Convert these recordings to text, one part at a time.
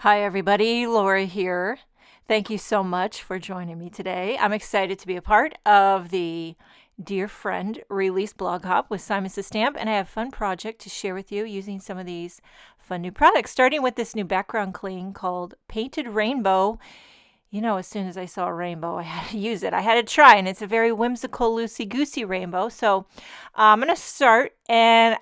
Hi everybody, Laura here. Thank you so much for joining me today. I'm excited to be a part of the Dear Friend Release Blog Hop with Simon Says Stamp, and I have a fun project to share with you using some of these fun new products, starting with this new background cling called Painted Rainbow. You know, as soon as I saw a rainbow, I had to use it. I had to try, and it's a very whimsical, loosey-goosey rainbow. So I'm going to start, and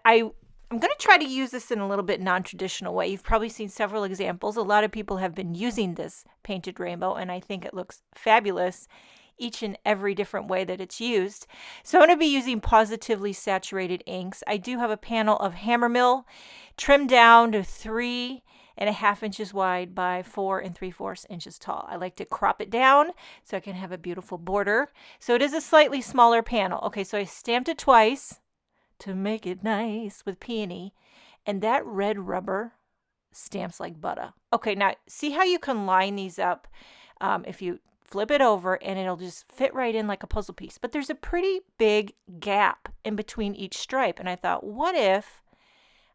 I'm going to try to use this in a little bit non-traditional way. You've probably seen several examples. A lot of people have been using this painted rainbow, and I think it looks fabulous each and every different way that it's used. So I'm going to be using Pawsitively saturated inks. I do have a panel of Hammermill trimmed down to 3.5 inches wide by 4 3/4 inches tall. I like to crop it down so I can have a beautiful border. So it is a slightly smaller panel. Okay, so I stamped it twice to make it nice with PEONY, and that red rubber stamps like butter. Okay, now see how you can line these up if you flip it over, and it'll just fit right in like a puzzle piece. But there's a pretty big gap in between each stripe, and I thought, what if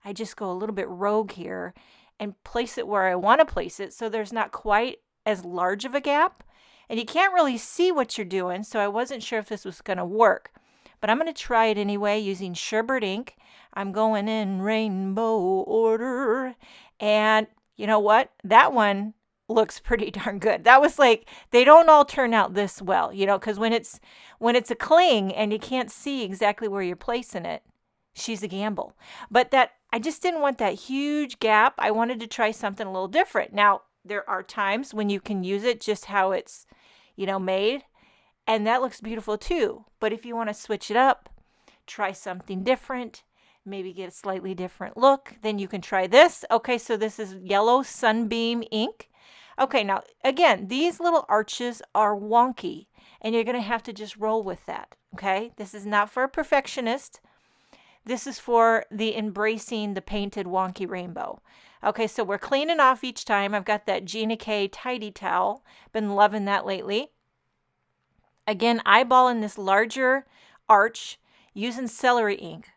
I just go a little bit rogue here and place it where I want to place it so there's not quite as large of a gap, and you can't really see what you're doing, so I wasn't sure if this was going to work. But I'm going to try it anyway using SHERBET ink. I'm going in rainbow order. And you know what? That one looks pretty darn good. That was like, they don't all turn out this well, you know, because when it's a cling and you can't see exactly where you're placing it, she's a gamble. But that, I just didn't want that huge gap. I wanted to try something a little different. Now, there are times when you can use it just how it's, made. And that looks beautiful too. But if you want to switch it up, try something different, maybe get a slightly different look, then you can try this. Okay, so this is yellow SUNBEAM ink. Okay, now again, these little arches are wonky, and you're going to have to just roll with that. Okay, this is not for a perfectionist. This is for the embracing the painted wonky rainbow. Okay, so we're cleaning off each time. I've got that Gina K tidy towel. Been loving that lately. Again, eyeballing this larger arch using CELERY ink.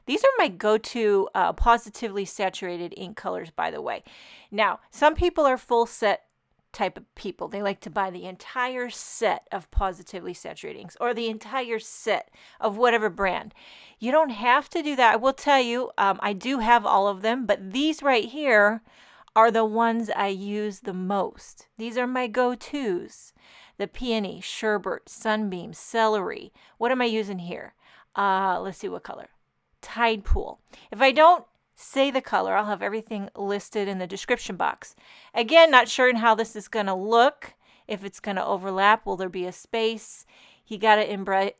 These are my go-to Pawsitively saturated ink colors, by the way. Now, some people are full set type of people. They like to buy the entire set of Pawsitively saturated inks or the entire set of whatever brand. You don't have to do that. I will tell you, I do have all of them, but these right here are the ones I use the most. These are my go-tos. The PEONY, SHERBET, SUNBEAM, CELERY. What am I using here? Let's see what color. TIDEPOOL. If I don't say the color, I'll have everything listed in the description box. Again, not sure how this is going to look. If it's going to overlap, will there be a space? You got to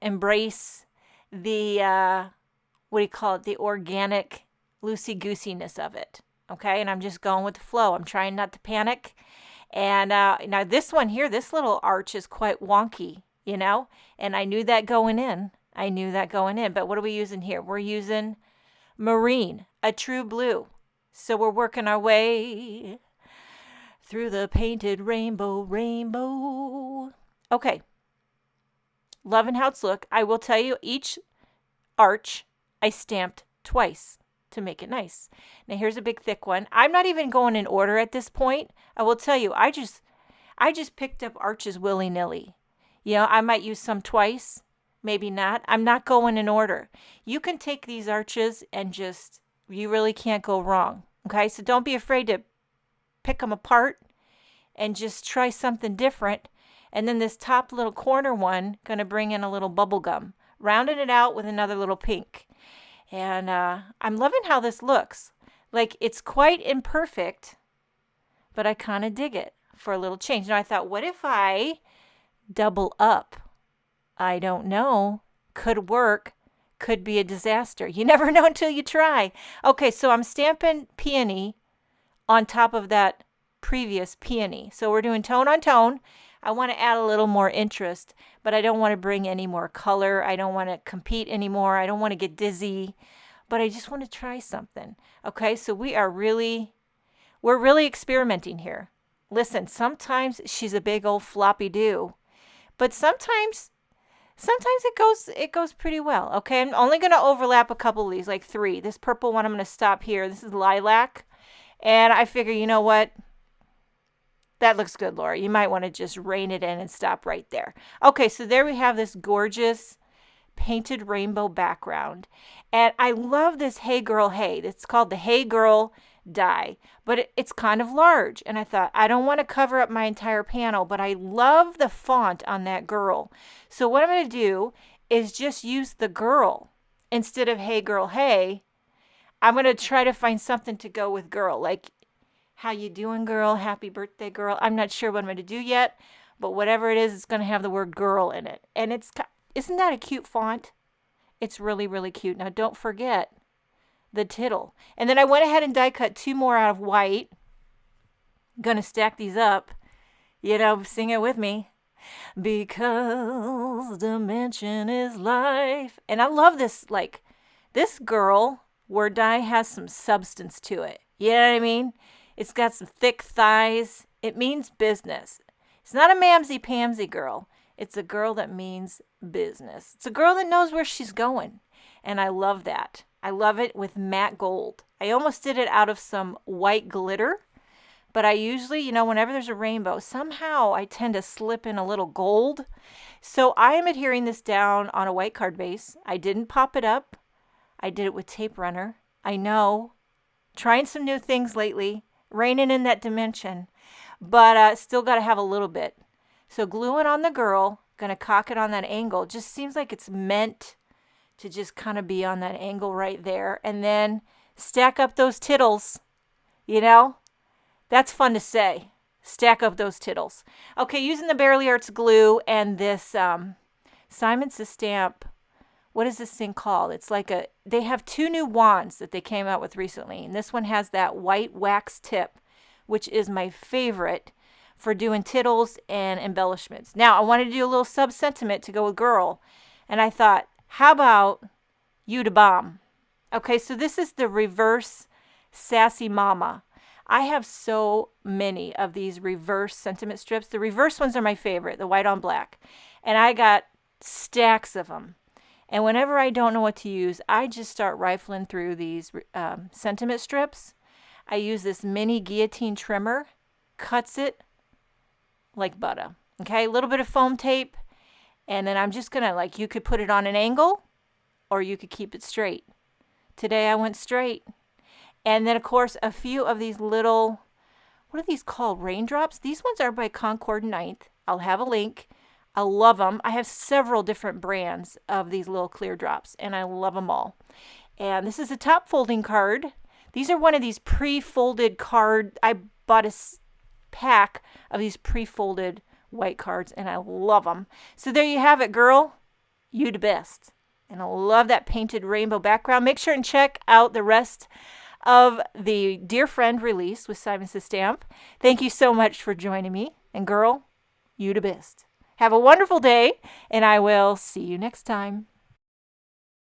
embrace the, the organic loosey-goosiness of it. Okay, and I'm just going with the flow. I'm trying not to panic. And now this one here, this little arch is quite wonky, and I knew that going in. But what are we using here? We're using marine, a true blue. So we're working our way through the painted rainbow. Okay. Loving how it's look. I will tell you, each arch I stamped twice to make it nice. Now here's a big thick one. I'm not even going in order at this point. I will tell you, I just picked up arches willy-nilly. I might use some twice, maybe not. I'm not going in order. You can take these arches and you really can't go wrong. Okay, so don't be afraid to pick them apart and just try something different. And then this top little corner one, gonna bring in a little bubble gum, rounding it out with another little pink. And I'm loving how this looks. Like, it's quite imperfect, but I kind of dig it for a little change. Now I thought, what if I double up? I don't know. Could work. Could be a disaster. You never know until you try. Okay, so I'm stamping PEONY on top of that previous PEONY. So we're doing tone on tone. I want to add a little more interest, but I don't want to bring any more color. I don't want to compete anymore. I don't want to get dizzy, but I just want to try something. Okay, so we're really experimenting here. Listen, sometimes she's a big old floppy do, but sometimes it goes pretty well. Okay, I'm only going to overlap a couple of these, like 3. This purple one, I'm going to stop here. This is Lilac, and I figure, you know what? That looks good, Laura. You might want to just rein it in and stop right there. Okay, so there we have this gorgeous painted rainbow background. And I love this Hey Girl Hey. It's called the Hey Girl die, but it's kind of large. And I thought, I don't want to cover up my entire panel, but I love the font on that girl. So what I'm going to do is just use the girl instead of Hey Girl Hey. I'm going to try to find something to go with girl, like how you doing, girl? Happy birthday, girl. I'm not sure what I'm going to do yet, but whatever it is, it's going to have the word girl in it. And isn't that a cute font? It's really, really cute. Now, don't forget the tittle. And then I went ahead and die cut 2 more out of white. I'm going to stack these up. You know, sing it with me. Because dimension is life. And I love this, like, this girl word die has some substance to it. You know what I mean? It's got some thick thighs. It means business. It's not a mamsy-pamsy girl. It's a girl that means business. It's a girl that knows where she's going. And I love that. I love it with matte gold. I almost did it out of some white glitter. But I usually, you know, whenever there's a rainbow, somehow I tend to slip in a little gold. So I am adhering this down on a white card base. I didn't pop it up. I did it with tape runner. I know. Trying some new things lately. Reining in that dimension. But still got to have a little bit. So gluing on the girl. Going to cock it on that angle. Just seems like it's meant to just kind of be on that angle right there. And then stack up those tittles. You know? That's fun to say. Stack up those tittles. Okay, using the Barely Arts glue and this Simon Says Stamp. What is this thing called? It's like they have 2 new wands that they came out with recently. And this one has that white wax tip, which is my favorite for doing tittles and embellishments. Now, I wanted to do a little sub-sentiment to go with girl. And I thought, how about you to bomb? Okay, so this is the reverse Sassy Mama. I have so many of these reverse sentiment strips. The reverse ones are my favorite, the white on black. And I got stacks of them. And whenever I don't know what to use, I just start rifling through these sentiment strips. I use this mini guillotine trimmer, cuts it like butter. Okay, a little bit of foam tape. And then I'm just going to, like, you could put it on an angle or you could keep it straight. Today I went straight. And then, of course, a few of these little, what are these called? Raindrops? These ones are by Concord 9th. I'll have a link. I love them. I have several different brands of these little clear drops, and I love them all. And this is a top folding card. These are one of these pre-folded card. I bought a pack of these pre-folded white cards, and I love them. So there you have it, girl. You the best. And I love that painted rainbow background. Make sure and check out the rest of the Dear Friend release with Simon Says Stamp. Thank you so much for joining me. And girl, you the best. Have a wonderful day, and I will see you next time.